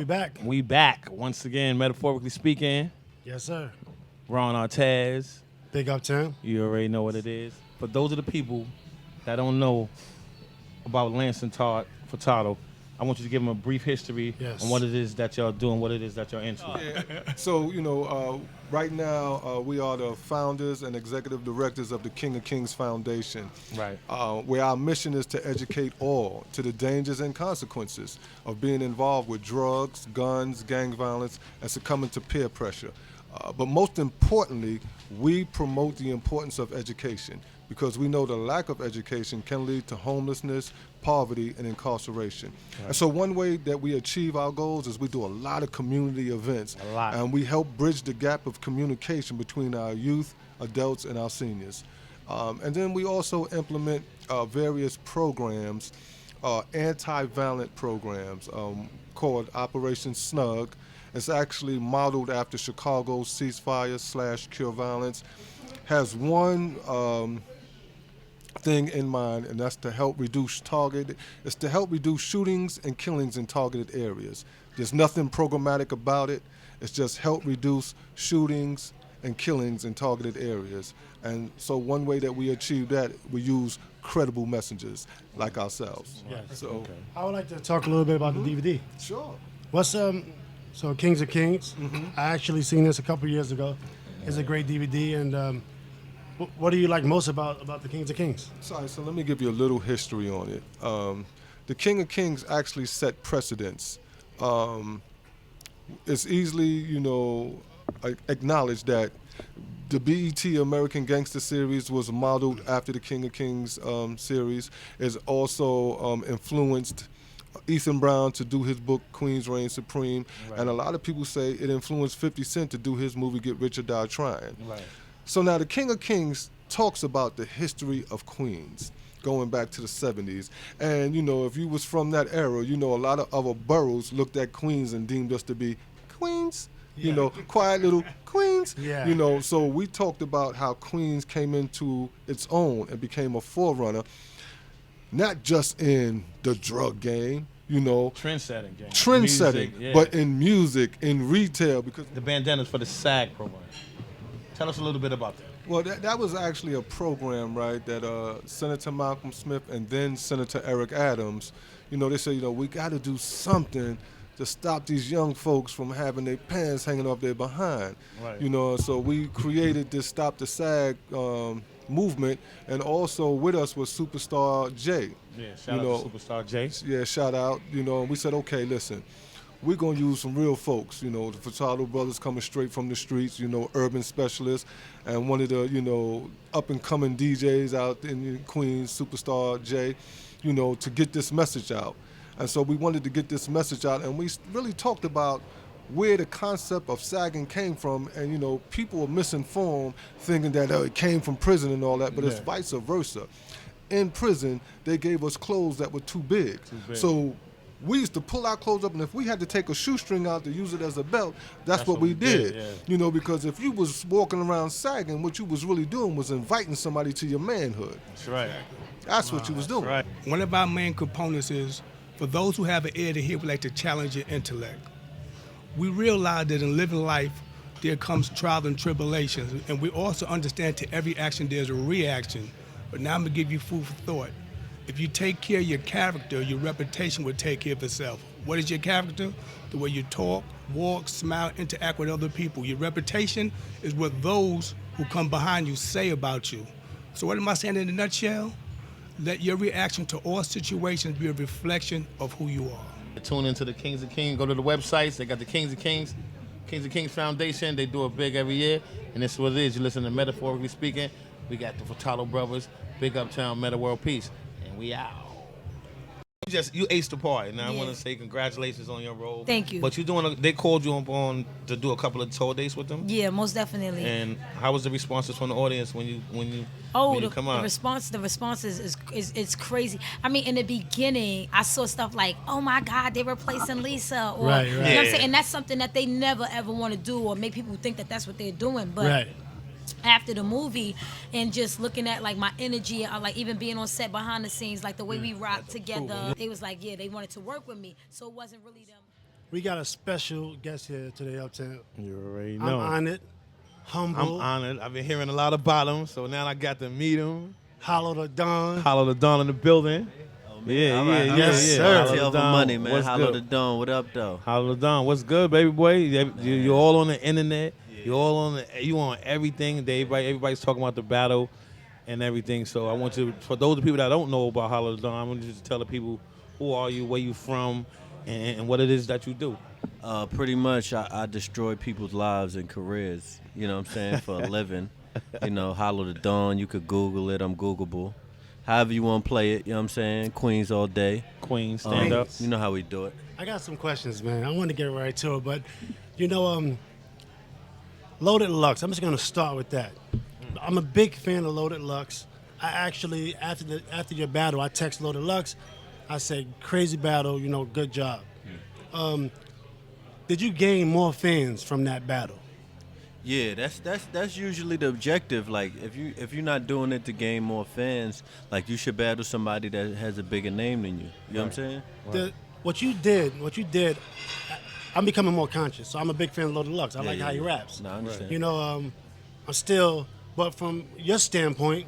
back. We back once again, metaphorically speaking. Yes, sir. Ron Artez. Big uptown. You already know what it is. For those of the people that don't know about Lance and Todd Furtado, I want you to give them a brief history on what it is that y'all doing, what it is that y'all into. Yeah. So, right now we are the founders and executive directors of the King of Kings Foundation. Right. Where our mission is to educate all to the dangers and consequences of being involved with drugs, guns, gang violence, and succumbing to peer pressure. But most importantly, we promote the importance of education because we know the lack of education can lead to homelessness, poverty, and incarceration. Right. And so one way that we achieve our goals is we do a lot of community events. A lot. And we help bridge the gap of communication between our youth, adults, and our seniors. And then we also implement various programs, anti-violent programs called Operation Snug. It's actually modeled after Chicago's ceasefire/cure violence. Has one thing in mind, and that's to help reduce It's to help reduce shootings and killings in targeted areas. There's nothing programmatic about it. It's just help reduce shootings and killings in targeted areas. And so one way that we achieve that, we use credible messengers like ourselves. Yes. So I would like to talk a little bit about the DVD. Sure. What's So Kings of Kings. I actually seen this a couple years ago. It's a great DVD, and what do you like most about the Kings of Kings? Sorry, so let me give you a little history on it. The King of Kings actually set precedents. It's easily, acknowledged that the BET American Gangster series was modeled after the King of Kings series. It's also influenced Ethan Brown to do his book Queens Reign Supreme, right. And a lot of people say it influenced 50 Cent to do his movie Get Rich or Die Trying. Right. So now the King of Kings talks about the history of Queens going back to the 70s. And, if you was from that era, a lot of other boroughs looked at Queens and deemed us to be Queens, quiet little Queens. Yeah. So we talked about how Queens came into its own and became a forerunner, not just in the drug game, Trendsetting game. Trendsetting, yeah. But in music, in retail, because the bandanas for the SAG program. Tell us a little bit about that. Well, that was actually a program, right, that Senator Malcolm Smith and then Senator Eric Adams, they said, we got to do something to stop these young folks from having their pants hanging off their behind. Right. So we created this Stop the SAG movement, and also with us was Superstar J. Yeah, shout out to Superstar J. Yeah, shout out. We said, okay, listen, we're going to use some real folks, the Furtado brothers coming straight from the streets, urban specialists, and one of the, up-and-coming DJs out in Queens, Superstar J, to get this message out. And so we wanted to get this message out, and we really talked about where the concept of sagging came from, and people were misinformed, thinking that it came from prison and all that, but it's vice versa. In prison, they gave us clothes that were too big. So we used to pull our clothes up, and if we had to take a shoestring out to use it as a belt, that's what we did. Yeah. Because if you was walking around sagging, what you was really doing was inviting somebody to your manhood. That's right. That's what you was doing. Right. One of our main components is, for those who have an ear to hear, we like to challenge your intellect. We realize that in living life, there comes trials and tribulations, and we also understand to every action there's a reaction. But now I'm gonna give you food for thought. If you take care of your character, your reputation will take care of itself. What is your character? The way you talk, walk, smile, interact with other people. Your reputation is what those who come behind you say about you. So what am I saying in a nutshell? Let your reaction to all situations be a reflection of who you are. Tune into the Kings of Kings. Go to the websites. They got the Kings of Kings Foundation. They do it big every year, and this is what it is. You listen to Metaphorically Speaking. We got the Furtado brothers, Big Uptown, Metta World Peace, and we out. You aced the part, and I want to say congratulations on your role. Thank you. But they called you on to do a couple of tour dates with them. Yeah, most definitely. And how was the responses from the audience when you come out? The response is crazy. I mean, in the beginning, I saw stuff like, "Oh my God, they're replacing Lisa," or right. You know what I'm saying? And that's something that they never ever want to do, or make people think that that's what they're doing. But after the movie and just looking at like my energy, like even being on set behind the scenes, like the way we rocked together, it was like, yeah, they wanted to work with me. So it wasn't really them. We got a special guest here today, Uptown. You already I'm know. honored, I'm humble, honored. I've been hearing a lot about him, so now I got to meet him. hollow the dawn. Hollow the Dawn in the building. Yeah, All yeah, right, yeah, Yes, yeah. sir. Hollow Tell the for Dawn, money, man. what's Hollow good? the Dawn. What up, though? Hollow the Dawn, what's good, baby boy? You're all on the internet. You're all on you on everything. Everybody's talking about the battle and everything. So I want you, for those people that don't know about Hollow the Dawn, I want you to tell the people who are you, where you from, and what it is that you do. Pretty much, I destroy people's lives and careers. You know what I'm saying? For a living. You know, Hollow the Dawn. You could Google it. I'm Googleable. However you want to play it. You know what I'm saying? Queens all day. Queen, stand up. You know how we do it. I got some questions, man. I want to get right to it, but you know, Loaded Lux. I'm just gonna start with that. I'm a big fan of Loaded Lux. I actually, after your battle, I text Loaded Lux. I said, "Crazy battle, you know, good job." Did you gain more fans from that battle? Yeah, that's usually the objective. Like if you're not doing it to gain more fans, like you should battle somebody that has a bigger name than you. You know what I'm saying? What you did, I'm becoming more conscious. So I'm a big fan of Loaded Lux. I like how he raps. No, I understand. You know, I'm still, but from your standpoint,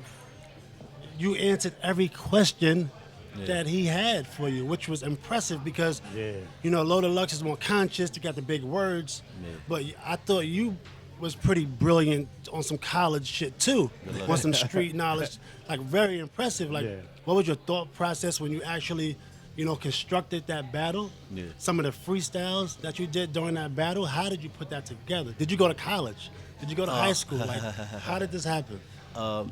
you answered every question that he had for you, which was impressive because, you know, Loaded Lux is more conscious. You got the big words, but I thought you was pretty brilliant on some college shit too, on some street knowledge, like very impressive. Like, what was your thought process when you actually, you know, constructed that battle? Yeah. Some of the freestyles that you did during that battle, how did you put that together? Did you go to college? Did you go to high school? Like, how did this happen?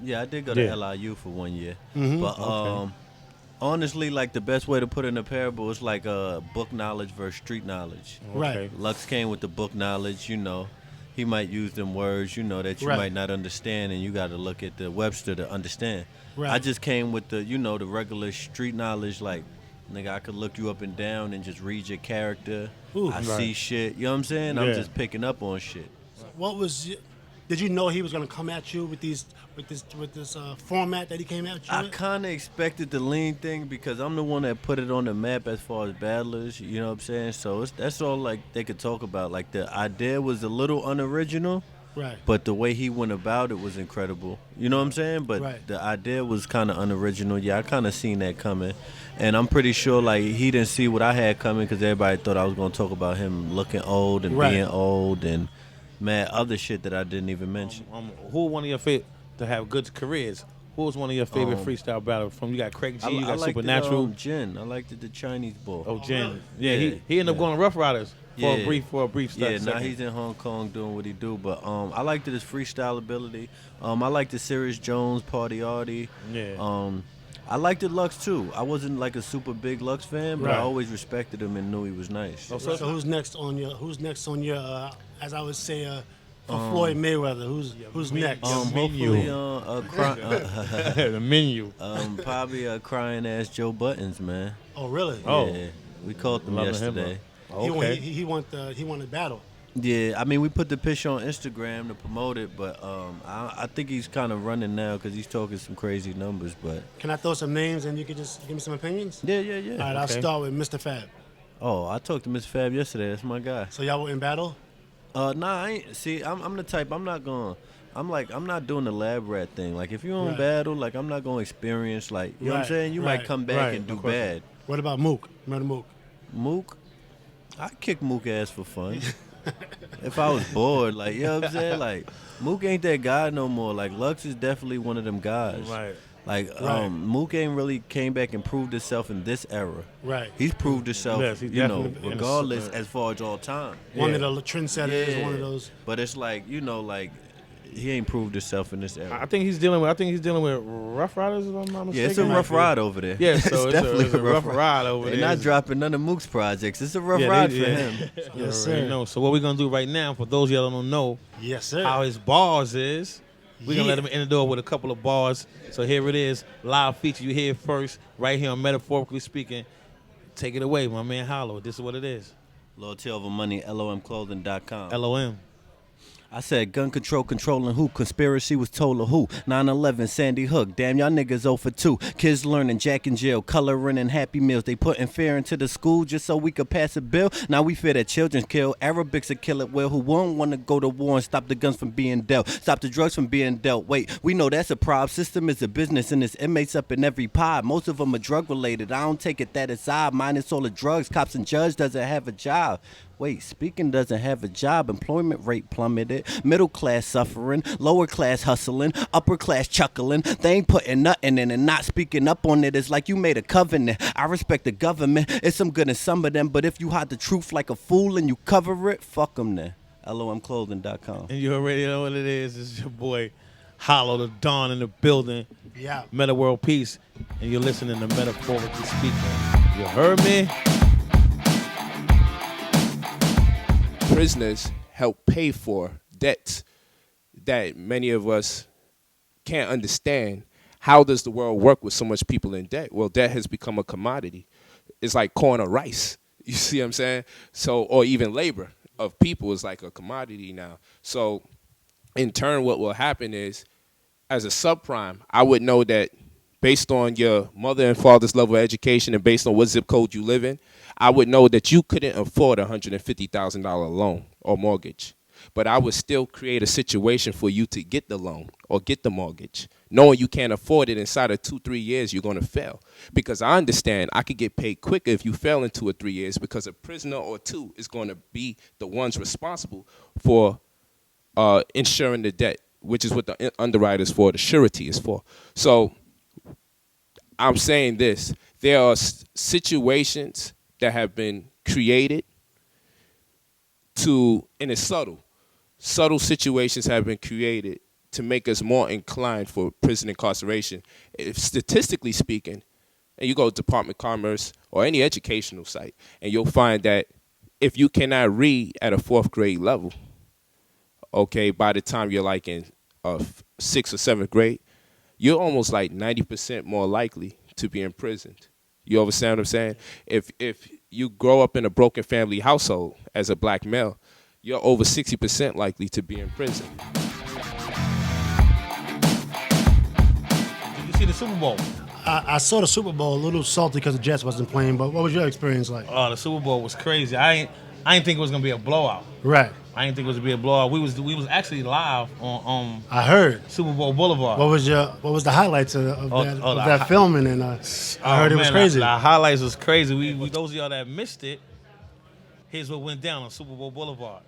Yeah, I did go to LIU for 1 year, but honestly, like the best way to put it in a parable is like book knowledge versus street knowledge. Right. Lux came with the book knowledge, you know. He might use them words, you know, that you Right. might not understand, and you got to look at the Webster to understand. Right. I just came with the, you know, the regular street knowledge, like, nigga, I could look you up and down and just read your character. Ooh. I see shit, you know what I'm saying? I'm Yeah. just picking up on shit. What was? Did you know he was gonna come at you with this format that he came at you I with? kind of expected the lean thing because I'm the one that put it on the map as far as battlers, you know what I'm saying? So that's all like they could talk about. Like the idea was a little unoriginal, Right. but the way he went about it was incredible. You know what I'm saying? But Right. the idea was kind of unoriginal. Yeah, I kind of seen that coming. And I'm pretty sure like he didn't see what I had coming because everybody thought I was going to talk about him looking old and Right. being old and mad other shit that I didn't even mention. Who one of your favorite to have good careers? Who was one of your favorite freestyle battles from? You got Craig G, you got liked Supernatural. Jin. I liked the Chinese boy. Oh, Jen. Yeah, Yeah, he ended up going to Rough Riders for a Yeah. brief Yeah, now second. he's in Hong Kong doing what he do. But I liked his freestyle ability. I liked the Sirius Jones, Party Artie. Yeah. I liked the Lux too. I wasn't like a super big Lux fan, but Right. I always respected him and knew he was nice. Oh, So who's next on your? As I would say, for Floyd Mayweather? Who's next? Hopefully, the menu. probably a crying ass Joe Buttons, man. Oh, really? Oh. Yeah, we called them Loving him, yesterday. Okay. He wanted battle. Yeah, I mean, we put the pitch on Instagram to promote it, but I think he's kind of running now because he's talking some crazy numbers. But Can I throw some names and you can just give me some opinions? yeah. All right, I'll Okay. start with Mr. Fab. Oh, I talked to Miss Fab yesterday. That's my guy. So y'all were in battle? Nah, I ain't. See, I'm the type. I'm not doing the lab rat thing. Like, if you on Right. battle, like, I'm not gonna experience, like, you know what I'm Right, saying? You right, might come back right, and do of course. bad. What about Mook? Remember Mook? Mook, I kick Mook ass for fun. If I was bored, like, you know what I'm saying? Like, Mook ain't that guy no more. Like, Lux is definitely one of them guys. Right. Like, Right. Mook ain't really came back and proved himself in this era. Right. He's proved himself, Yes, he you know, definitely- regardless as far as all time. One Yeah. of the trendsetters, one of those. But it's like, you know, like, he ain't proved himself in this era. I think he's dealing with Rough Riders, if I'm not mistaken. Yeah, it's a rough ride over there. Yeah, so it's definitely a rough ride over They're there. not dropping none of Mook's projects. It's a rough Yeah, ride they- for yeah. him. You Yes, already sir. know. So what we're gonna do right now, for those of y'all that don't know Yes, sir. how his bars is, we're gonna let Yeah. him in the door with a couple of bars. So here it is, live feature. You hear it first, right here on Metaphorically Speaking. Take it away, my man Hollow. This is what it is. Loyalty over money, LOMclothing.com. LOM. I said gun control controlling who? Conspiracy was told of who? 9/11, Sandy Hook. Damn, y'all niggas 0 for 2. Kids learning, Jack and Jill, coloring and Happy Meals. They putting fear into the school just so we could pass a bill. Now we fear that children kill. Arabics will kill it well. Who won't want to go to war and stop the guns from being dealt? Stop the drugs from being dealt. Wait, we know that's a problem. System is a business and there's inmates up in every pod. Most of them are drug related. I don't take it that it's odd. Mine is all the drugs. Cops and judge doesn't have a job. Wait, speaking doesn't have a job. Employment rate plummeted. Middle class suffering. Lower class hustling. Upper class chuckling. They ain't putting nothing in and not speaking up on it. It's like you made a covenant. I respect the government. It's some good in some of them. But if you hide the truth like a fool and you cover it, fuck them then. LOMclothing.com. And you already know what it is. It's your boy, Hollow the Dawn in the building. Yeah. Metta World Peace. And you're listening to Metaphorically Speaking. You heard me? Prisoners help pay for debts that many of us can't understand. How does the world work with so much people in debt? Well, debt has become a commodity. It's like corn or rice. You see what I'm saying? So, or even labor of people is like a commodity now. So in turn, what will happen is, as a subprime, I would know that based on your mother and father's level of education and based on what zip code you live in, I would know that you couldn't afford a $150,000 loan or mortgage. But I would still create a situation for you to get the loan or get the mortgage. Knowing you can't afford it inside of 2-3 years, you're going to fail. Because I understand I could get paid quicker if you fail in 2 or 3 years because a prisoner or two is going to be the ones responsible for insuring the debt, which is what the underwriter is for, the surety is for. So I'm saying this. There are situations that have been created and it's subtle. Subtle situations have been created to make us more inclined for prison incarceration. If statistically speaking, and you go to Department of Commerce or any educational site, and you'll find that if you cannot read at a 4th grade level, okay, by the time you're like in 6th or 7th grade, you're almost like 90% more likely to be imprisoned. You understand what I'm saying? If you grow up in a broken family household as a black male, you're over 60% likely to be in prison. Did you see the Super Bowl? I saw the Super Bowl, a little salty because the Jets wasn't playing, but what was your experience like? Oh, the Super Bowl was crazy. I didn't think it was gonna be a blowout. Right. I didn't think it was gonna be a blowout. We was actually live on I heard. Super Bowl Boulevard. What was the highlights of that filming? And I heard it was crazy. The highlights was crazy. We those of y'all that missed it, here's what went down on Super Bowl Boulevard.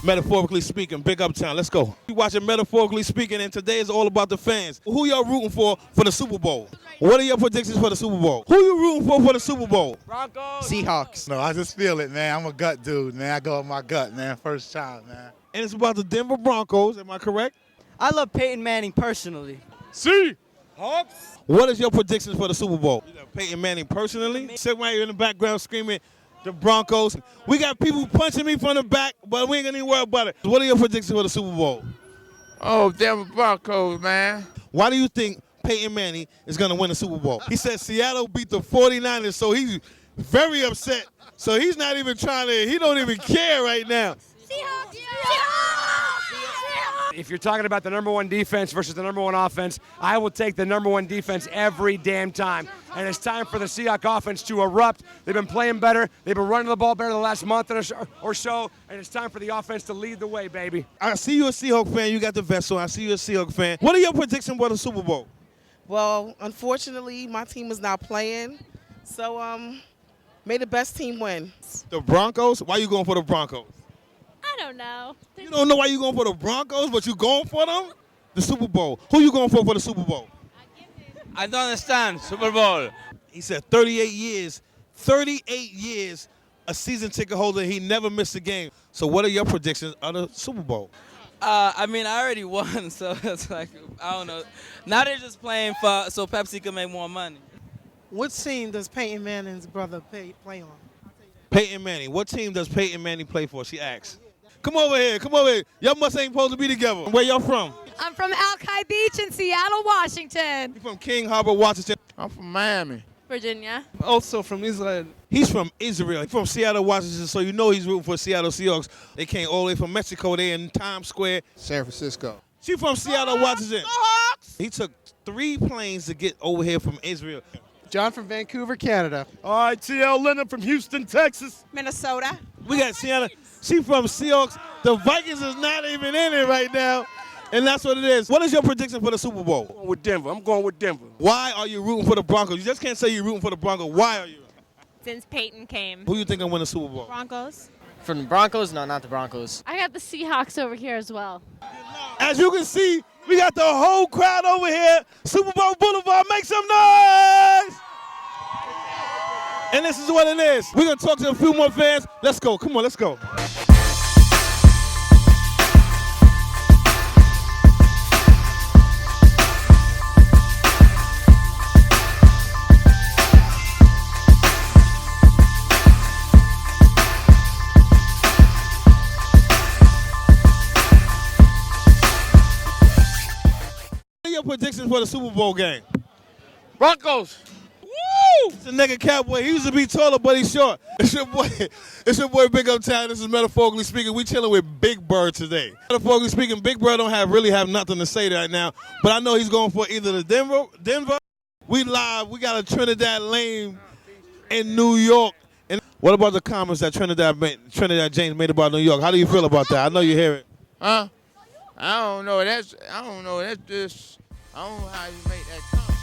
Metaphorically Speaking, big uptown. Let's go. We watching Metaphorically Speaking, and today is all about the fans. Who y'all rooting for the Super Bowl? What are your predictions for the Super Bowl? Who you rooting for the Super Bowl? Broncos. Seahawks. No, I just feel it, man. I'm a gut dude, man. I go with my gut, man. First time, man. And it's about the Denver Broncos. Am I correct? I love Peyton Manning personally. Seahawks. What is your predictions for the Super Bowl? You got Peyton Manning personally. Somebody in the background screaming the Broncos. We got people punching me from the back, but we ain't gonna even worry about it. What are your predictions for the Super Bowl? Oh, Denver Broncos, man. Why do you think Peyton Manning is gonna win the Super Bowl? He said Seattle beat the 49ers, so he's very upset. So he's not even he don't even care right now. Seahawks! If you're talking about the number one defense versus the number one offense, I will take the number one defense every damn time. And it's time for the Seahawks offense to erupt. They've been playing better. They've been running the ball better the last month or so. And it's time for the offense to lead the way, baby. I see you a Seahawks fan. You got the vest on. I see you a Seahawks fan. What are your predictions for the Super Bowl? Well, unfortunately, my team is not playing. So, may the best team win. The Broncos? Why you going for the Broncos? I don't know. You don't know why you going for the Broncos, but you going for them? The Super Bowl. Who you going for the Super Bowl? I don't understand. Super Bowl. He said 38 years. 38 years, a season ticket holder. He never missed a game. So what are your predictions of the Super Bowl? I mean, I already won, so it's like, I don't know. Now they're just playing so Pepsi can make more money. What team does Peyton Manning's brother play on? Peyton Manning. What team does Peyton Manning play for? She asks. Come over here. Y'all must ain't supposed to be together. Where y'all from? I'm from Alki Beach in Seattle, Washington. You from King Harbor, Washington? I'm from Miami. Virginia. Also from Israel. He's from Israel. He's from Seattle, Washington, so you know he's rooting for Seattle Seahawks. They came all the way from Mexico. They in Times Square. San Francisco. She from Seattle, Washington. He took 3 planes to get over here from Israel. John from Vancouver, Canada. All right, T.L. Leonard from Houston, Texas. Minnesota. We got Seattle. She from Seahawks. The Vikings is not even in it right now, and that's what it is. What is your prediction for the Super Bowl? I'm going with Denver. I'm going with Denver. Why are you rooting for the Broncos? You just can't say you're rooting for the Broncos. Why are you? Since Peyton came. Who you think will win the Super Bowl? Broncos. From the Broncos? No, not the Broncos. I got the Seahawks over here as well. As you can see, we got the whole crowd over here. Super Bowl Boulevard, make some noise! And this is what it is. We're going to talk to a few more fans. Let's go. Come on, let's go. What are your predictions for the Super Bowl game? Broncos. Woo! It's a nigga Cowboy. He used to be taller, but he's short. It's your boy Big Uptown. This is metaphorically speaking. We chilling with Big Bird today. Metaphorically speaking, Big Bird don't really have nothing to say right now, but I know he's going for either the Denver. We live. We got a Trinidad Lane in New York. And what about the comments that Trinidad James made about New York? How do you feel about that? I know you hear it. Huh? I don't know. That's just. I don't know how you make that comment.